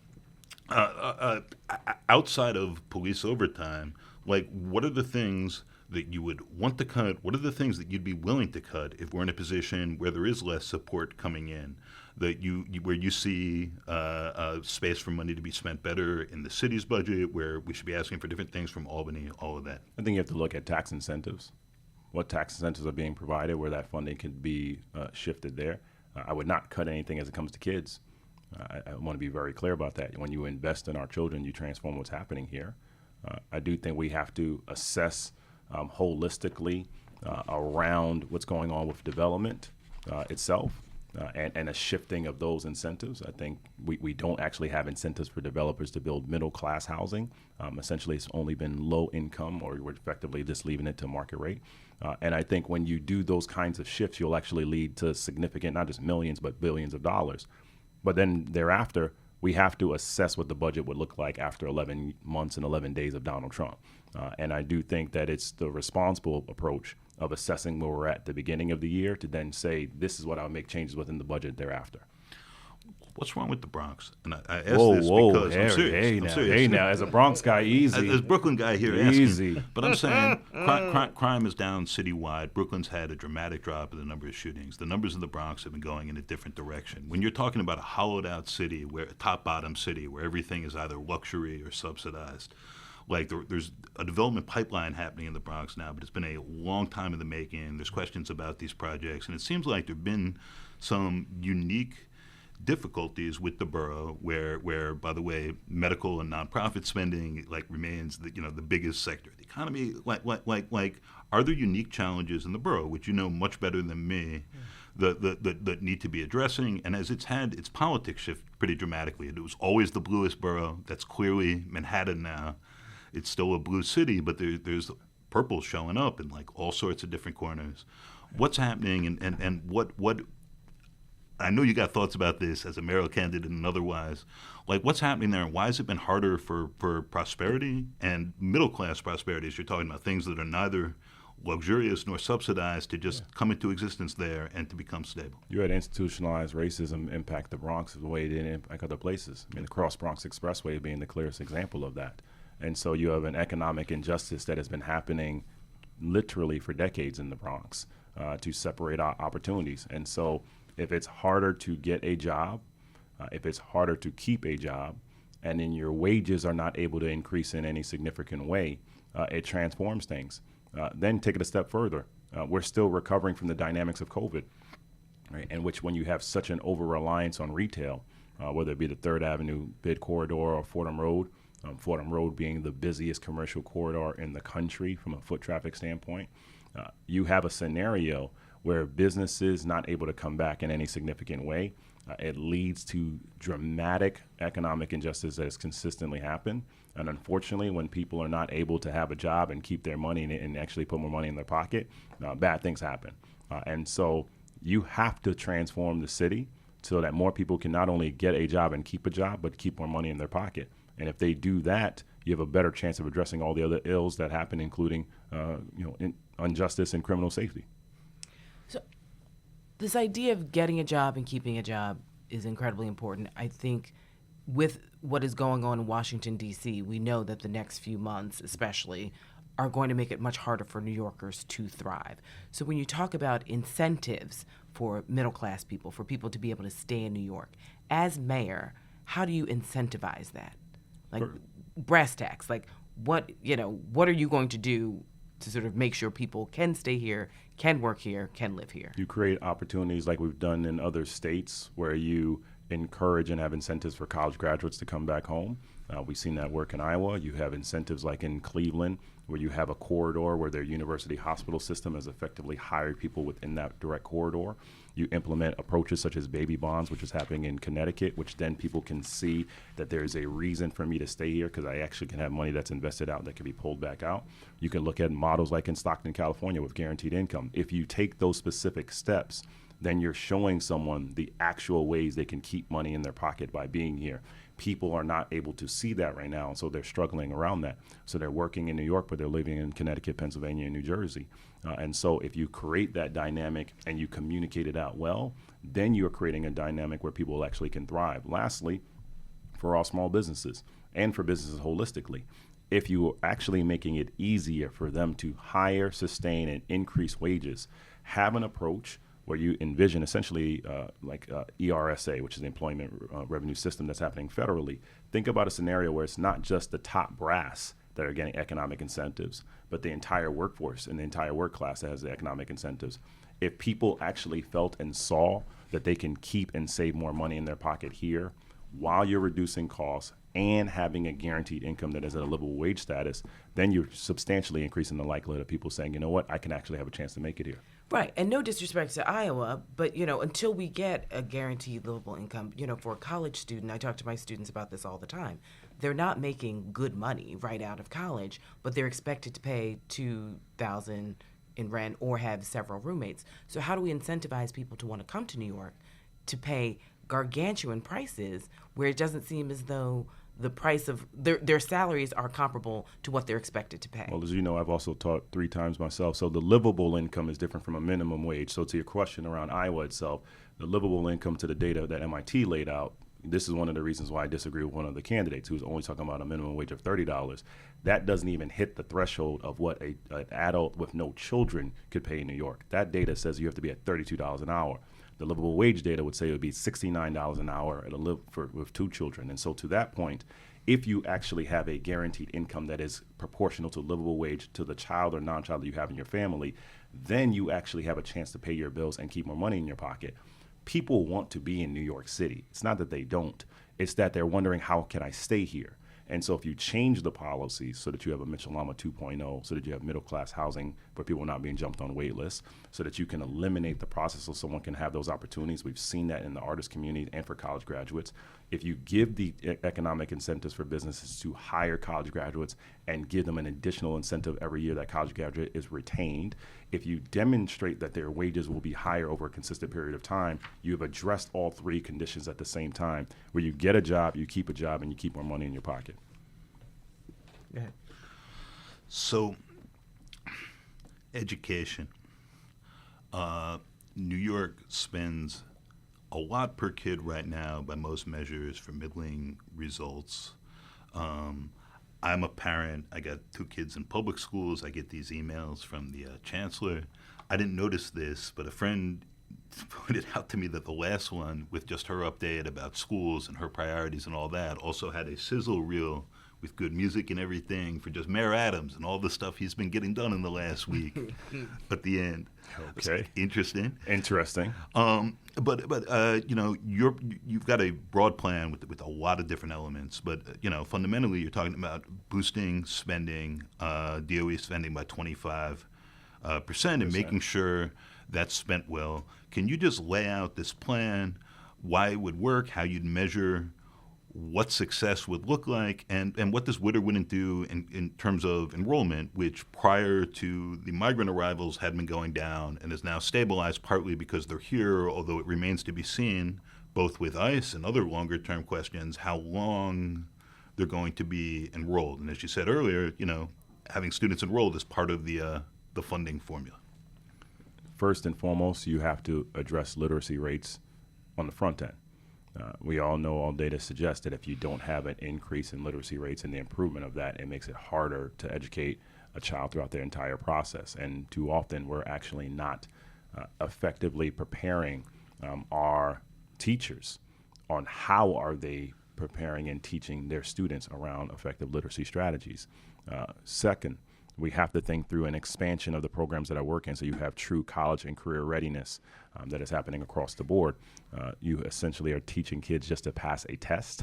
outside of police overtime, like, what are the things that you would want to cut? What are the things that you'd be willing to cut if we're in a position where there is less support coming in, that where you see space for money to be spent better in the city's budget, where we should be asking for different things from Albany, all of that? I think you have to look at tax incentives, what tax incentives are being provided, where that funding can be shifted there. I would not cut anything as it comes to kids. I want to be very clear about that. When you invest in our children, you transform what's happening here. I do think we have to assess holistically around what's going on with development itself and a shifting of those incentives. I think we don't actually have incentives for developers to build middle-class housing. Essentially, it's only been low income, or we're effectively just leaving it to market rate. And I think when you do those kinds of shifts, you'll actually lead to significant, not just millions, but billions of dollars. But then thereafter, we have to assess what the budget would look like after 11 months and 11 days of Donald Trump. And I do think that it's the responsible approach of assessing where we're at the beginning of the year to then say, this is what I'll make changes within the budget thereafter. What's wrong with the Bronx? And I ask Whoa, this whoa, because I'm Harry, serious. hey I'm now, serious. hey now, as a Bronx guy, easy. As Brooklyn guy here Easy. asking. But I'm saying crime is down citywide. Brooklyn's had a dramatic drop in the number of shootings. The numbers in the Bronx have been going in a different direction. When you're talking about a hollowed out city, where top-bottom city, where everything is either luxury or subsidized, like there's a development pipeline happening in the Bronx now, but it's been a long time in the making. There's questions about these projects, and it seems like there've been some unique difficulties with the borough, where by the way, medical and nonprofit spending like remains the biggest sector of the economy. Like, are there unique challenges in the borough, which you know much better than me, that need to be addressing? And as it's had its politics shift pretty dramatically, it was always the bluest borough. That's clearly Manhattan now. It's still a blue city, but there's purple showing up in like all sorts of different corners. What's happening, and what I know you got thoughts about this as a mayoral candidate and otherwise. Like, what's happening there, and why has it been harder for prosperity and middle-class prosperity, as you're talking about, things that are neither luxurious nor subsidized, to just come into existence there and to become stable? You had institutionalized racism impact the Bronx the way it didn't impact other places. I mean, the Cross Bronx Expressway being the clearest example of that. And so you have an economic injustice that has been happening literally for decades in the Bronx to separate out opportunities. And so if it's harder to get a job, if it's harder to keep a job, and then your wages are not able to increase in any significant way, it transforms things. Then take it a step further. We're still recovering from the dynamics of COVID, right? In which when you have such an over-reliance on retail, whether it be the 3rd Avenue bid corridor or Fordham Road being the busiest commercial corridor in the country from a foot traffic standpoint, you have a scenario where businesses not able to come back in any significant way. It leads to dramatic economic injustice that has consistently happened. And unfortunately, when people are not able to have a job and keep their money and actually put more money in their pocket, bad things happen. And so you have to transform the city so that more people can not only get a job and keep a job, but keep more money in their pocket. And if they do that, you have a better chance of addressing all the other ills that happen, including injustice and criminal safety. So this idea of getting a job and keeping a job is incredibly important. I think with what is going on in Washington, D.C., we know that the next few months especially are going to make it much harder for New Yorkers to thrive. So when you talk about incentives for middle-class people, for people to be able to stay in New York, as mayor, how do you incentivize that? Like brass tacks, like what are you going to do to sort of make sure people can stay here, can work here, can live here? You create opportunities like we've done in other states where you encourage and have incentives for college graduates to come back home. We've seen that work in Iowa. You have incentives like in Cleveland where you have a corridor where their university hospital system has effectively hired people within that direct corridor. You implement approaches such as baby bonds, which is happening in Connecticut, which then people can see that there's a reason for me to stay here because I actually can have money that's invested out that can be pulled back out. You can look at models like in Stockton, California with guaranteed income. If you take those specific steps, then you're showing someone the actual ways they can keep money in their pocket by being here. People are not able to see that right now, so they're struggling around that. So they're working in New York, but they're living in Connecticut, Pennsylvania, and New Jersey. And so if you create that dynamic and you communicate it out well, then you're creating a dynamic where people actually can thrive. Lastly, for all small businesses and for businesses holistically, if you are actually making it easier for them to hire, sustain, and increase wages, have an approach where you envision essentially like ERSA, which is the Employment Revenue System that's happening federally. Think about a scenario where it's not just the top brass that are getting economic incentives, but the entire workforce and the entire work class that has the economic incentives. If people actually felt and saw that they can keep and save more money in their pocket here while you're reducing costs and having a guaranteed income that is at a livable wage status, then you're substantially increasing the likelihood of people saying, you know what, I can actually have a chance to make it here. Right, and no disrespect to Iowa, but until we get a guaranteed livable income, for a college student, I talk to my students about this all the time. They're not making good money right out of college, but they're expected to pay $2,000 in rent or have several roommates. So how do we incentivize people to want to come to New York to pay gargantuan prices where it doesn't seem as though the price of their salaries are comparable to what they're expected to pay? Well, as you know, I've also taught 3 times myself. So the livable income is different from a minimum wage. So to your question around Iowa itself, the livable income to the data that MIT laid out, this is one of the reasons why I disagree with one of the candidates who's only talking about a minimum wage of $30. That doesn't even hit the threshold of what an adult with no children could pay in New York. That data says you have to be at $32 an hour. The livable wage data would say it would be $69 an hour with 2 children. And so to that point, if you actually have a guaranteed income that is proportional to livable wage to the child or non-child that you have in your family, then you actually have a chance to pay your bills and keep more money in your pocket. People want to be in New York City. It's not that they don't. It's that they're wondering, how can I stay here? And so if you change the policies so that you have a Mitchell-Lama 2.0, so that you have middle-class housing for people not being jumped on wait lists, so that you can eliminate the process so someone can have those opportunities. We've seen that in the artist community and for college graduates. If you give the economic incentives for businesses to hire college graduates and give them an additional incentive every year that college graduate is retained, if you demonstrate that their wages will be higher over a consistent period of time, you have addressed all 3 conditions at the same time, where you get a job, you keep a job, and you keep more money in your pocket. Go ahead. So, education. New York spends a lot per kid right now by most measures for middling results. I'm a parent. I got 2 kids in public schools. I get these emails from the chancellor. I didn't notice this, but a friend pointed out to me that the last one, with just her update about schools and her priorities and all that, also had a sizzle reel with good music and everything for just Mayor Adams and all the stuff he's been getting done in the last week at the end. Okay. Interesting. Interesting. You know, you've got a broad plan with a lot of different elements. But fundamentally, you're talking about boosting spending, DOE spending by 25% and making sure that's spent well. Can you just lay out this plan, why it would work, how you'd measure what success would look like, and what does would or wouldn't do in terms of enrollment, which prior to the migrant arrivals had been going down and is now stabilized, partly because they're here, although it remains to be seen, both with ICE and other longer-term questions, how long they're going to be enrolled. And as you said earlier, having students enrolled is part of the funding formula. First and foremost, you have to address literacy rates on the front end. We all know, all data suggests that if you don't have an increase in literacy rates and the improvement of that, it makes it harder to educate a child throughout their entire process. And too often, we're actually not effectively preparing our teachers on how are they preparing and teaching their students around effective literacy strategies. Second, we have to think through an expansion of the programs that I work in, so you have true college and career readiness that is happening across the board. You essentially are teaching kids just to pass a test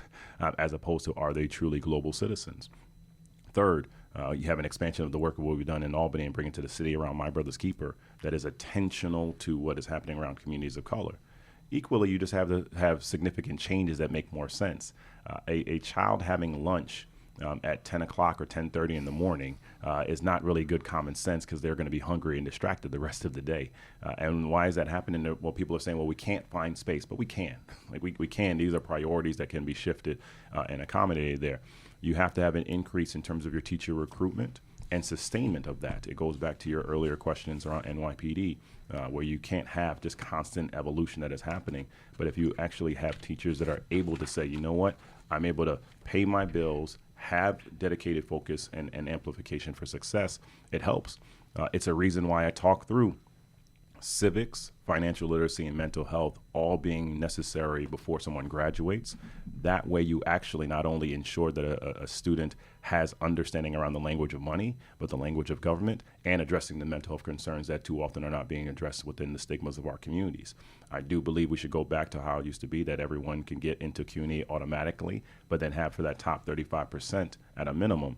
as opposed to, are they truly global citizens? Third, you have an expansion of the work of what we've done in Albany and bring it to the city around My Brother's Keeper that is attentional to what is happening around communities of color. Equally, you just have to have significant changes that make more sense. A child having lunch at 10 o'clock or 10:30 in the morning is not really good common sense, because they're going to be hungry and distracted the rest of the day. And why is that happening? Well, people are saying, well, we can't find space, but we can. We can. These are priorities that can be shifted and accommodated there. You have to have an increase in terms of your teacher recruitment and sustainment of that. It goes back to your earlier questions around NYPD, where you can't have just constant evolution that is happening. But if you actually have teachers that are able to say, you know what, I'm able to pay my bills, have dedicated focus and amplification for success, it helps. It's a reason why I talk through civics, financial literacy, and mental health all being necessary before someone graduates. That way you actually not only ensure that a student has understanding around the language of money, but the language of government, and addressing the mental health concerns that too often are not being addressed within the stigmas of our communities. I do believe we should go back to how it used to be, that everyone can get into CUNY automatically, but then have for that top 35% at a minimum,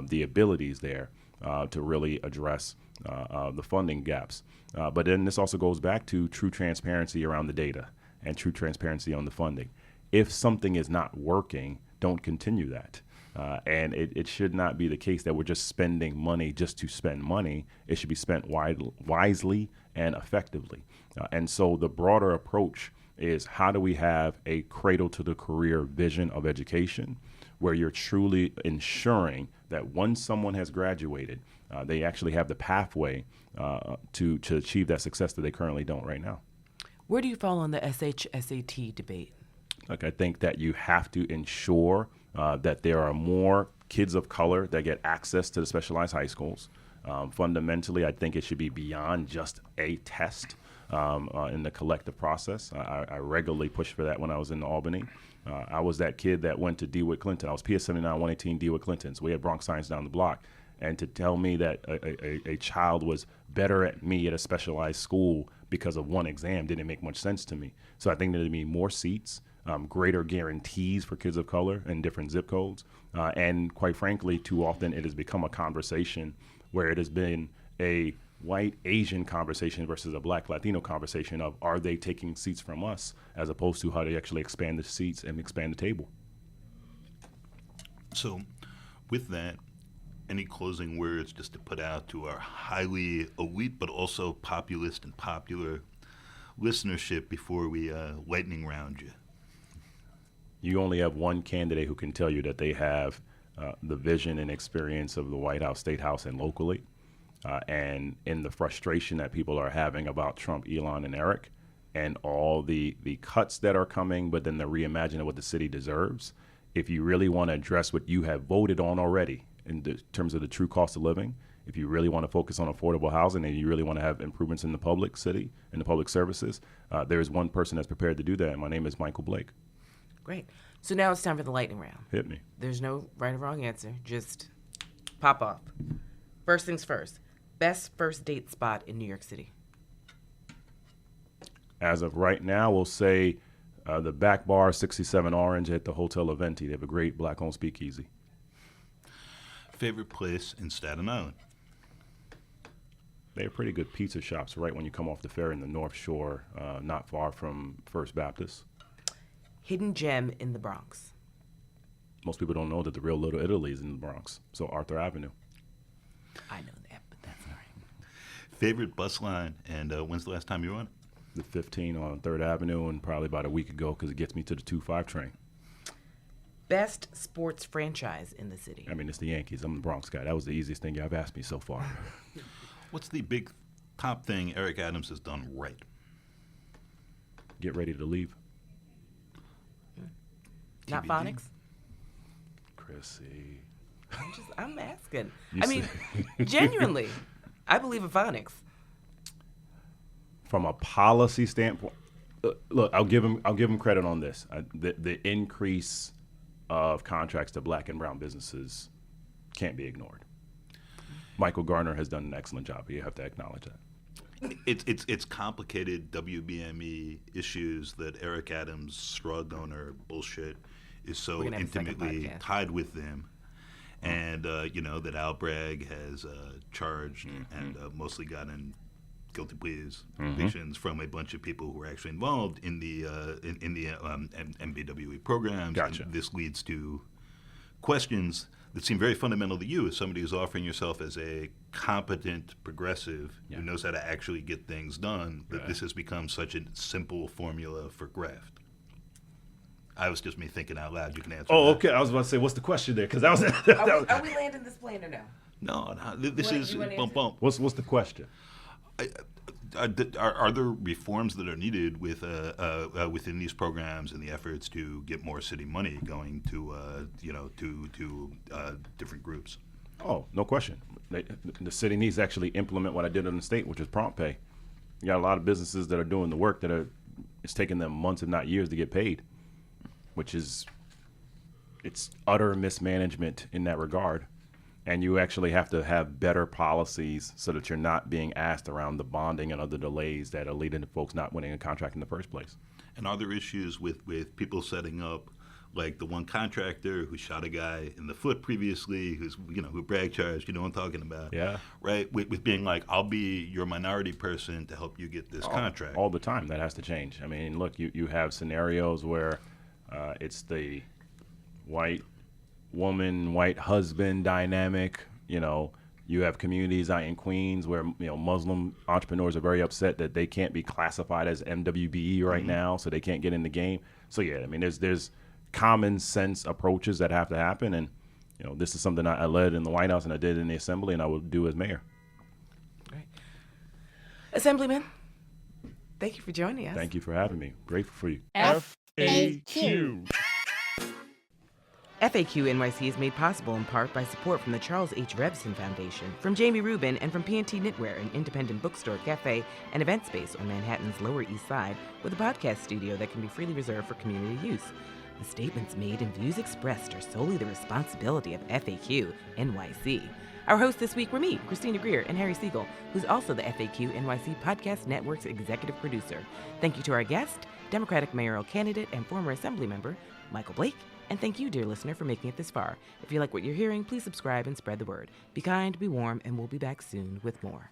the abilities there to really address the funding gaps. But then this also goes back to true transparency around the data and true transparency on the funding. If something is not working, don't continue that. And it should not be the case that we're just spending money just to spend money. It should be spent wisely and effectively. And so the broader approach is, how do we have a cradle to the career vision of education, where you're truly ensuring that once someone has graduated, they actually have the pathway to achieve that success that they currently don't right now. Where do you fall on the SH-SAT debate? Look, I think that you have to ensure that there are more kids of color that get access to the specialized high schools. Fundamentally, I think it should be beyond just a test in the collective process. I regularly pushed for that when I was in Albany. I was that kid that went to DeWitt Clinton. I was PS 79 118 DeWitt Clinton. So we had Bronx Science down the block. And to tell me that a child was better at me at a specialized school because of one exam didn't make much sense to me. So I think there need to be more seats, greater guarantees for kids of color in different zip codes. And quite frankly, too often it has become a conversation where it has been a white Asian conversation versus a black Latino conversation of are they taking seats from us as opposed to how they actually expand the seats and expand the table. So with that, any closing words just to put out to our highly elite but also populist and popular listenership before we lightning round you? You only have one candidate who can tell you that they have the vision and experience of the White House, State House, and locally. And in the frustration that people are having about Trump, Elon, and Eric, and all the cuts that are coming, but then the reimagining of what the city deserves, if you really want to address what you have voted on already in terms of the true cost of living, if you really want to focus on affordable housing and you really want to have improvements in the public city and the public services, there is one person that's prepared to do that, and my name is Michael Blake. Great. So now it's time for the lightning round. Hit me. There's no right or wrong answer. Just pop off. First things first. Best first date spot in New York City? As of right now, we'll say the back bar, 67 Orange at the Hotel Aventi. They have a great black-owned speakeasy. Favorite place in Staten Island? They have pretty good pizza shops right when you come off the ferry in the North Shore, not far from First Baptist. Hidden gem in the Bronx? Most people don't know that the real Little Italy is in the Bronx, so Arthur Avenue. I know that, but that's all right. Favorite bus line, and when's the last time you were on it? The 15 on 3rd Avenue, and probably about a week ago because it gets me to the 2-5 train. Best sports franchise in the city? I mean, it's the Yankees. I'm the Bronx guy. That was the easiest thing y'all have asked me so far. What's the big top thing Eric Adams has done right? Get ready to leave. Not TBD. phonics? Chrissy. I'm asking. You I mean, genuinely, I believe in phonics. From a policy standpoint, look, I'll give him credit on this. The increase of contracts to black and brown businesses can't be ignored. Michael Garner has done an excellent job. You have to acknowledge that. It's complicated WBME issues that Eric Adams' straw donor bullshit is so We're gonna have a second intimately podcast. tied with them. And, that Al Bragg has charged and mostly gotten guilty pleas, convictions from a bunch of people who were actually involved in the MBWE programs. Gotcha. And this leads to questions that seem very fundamental to you as somebody who's offering yourself as a competent progressive who knows how to actually get things done, that this has become such a simple formula for graft. I was just me thinking out loud. You can answer Oh, that. okay. I was about to say, what's the question there? Because that was. Are we landing this plane or no? No, this You is wanna bump answer? bump. What's the question? Are there reforms that are needed within these programs and the efforts to get more city money going to different groups? Oh, no question. The city needs to actually implement what I did in the state, which is prompt pay. You got a lot of businesses that are doing the work it's taking them months, if not years, to get paid, which is it's utter mismanagement in that regard. And you actually have to have better policies so that you're not being asked around the bonding and other delays that are leading to folks not winning a contract in the first place. And are there issues with people setting up, like the one contractor who shot a guy in the foot previously, who brag charged, what I'm talking about? Yeah. Right? With being like, I'll be your minority person to help you get this contract. All the time. That has to change. I mean, look, you have scenarios where it's the white woman, white husband dynamic. You have communities out in Queens where Muslim entrepreneurs are very upset that they can't be classified as MWBE right now, so they can't get in the game. So yeah, I mean, there's common sense approaches that have to happen, and this is something I led in the White House and I did in the Assembly, and I will do as mayor. Right. Assemblyman, Thank you for joining us. Thank you for having me. Grateful for you. FAQ. FAQ NYC is made possible in part by support from the Charles H. Revson Foundation, from Jamie Rubin, and from P&T Knitwear, an independent bookstore, cafe, and event space on Manhattan's Lower East Side, with a podcast studio that can be freely reserved for community use. The statements made and views expressed are solely the responsibility of FAQ NYC. Our hosts this week were me, Christina Greer, and Harry Siegel, who's also the FAQ NYC Podcast Network's executive producer. Thank you to our guest, Democratic mayoral candidate and former Assembly member, Michael Blake. And thank you, dear listener, for making it this far. If you like what you're hearing, please subscribe and spread the word. Be kind, be warm, and we'll be back soon with more.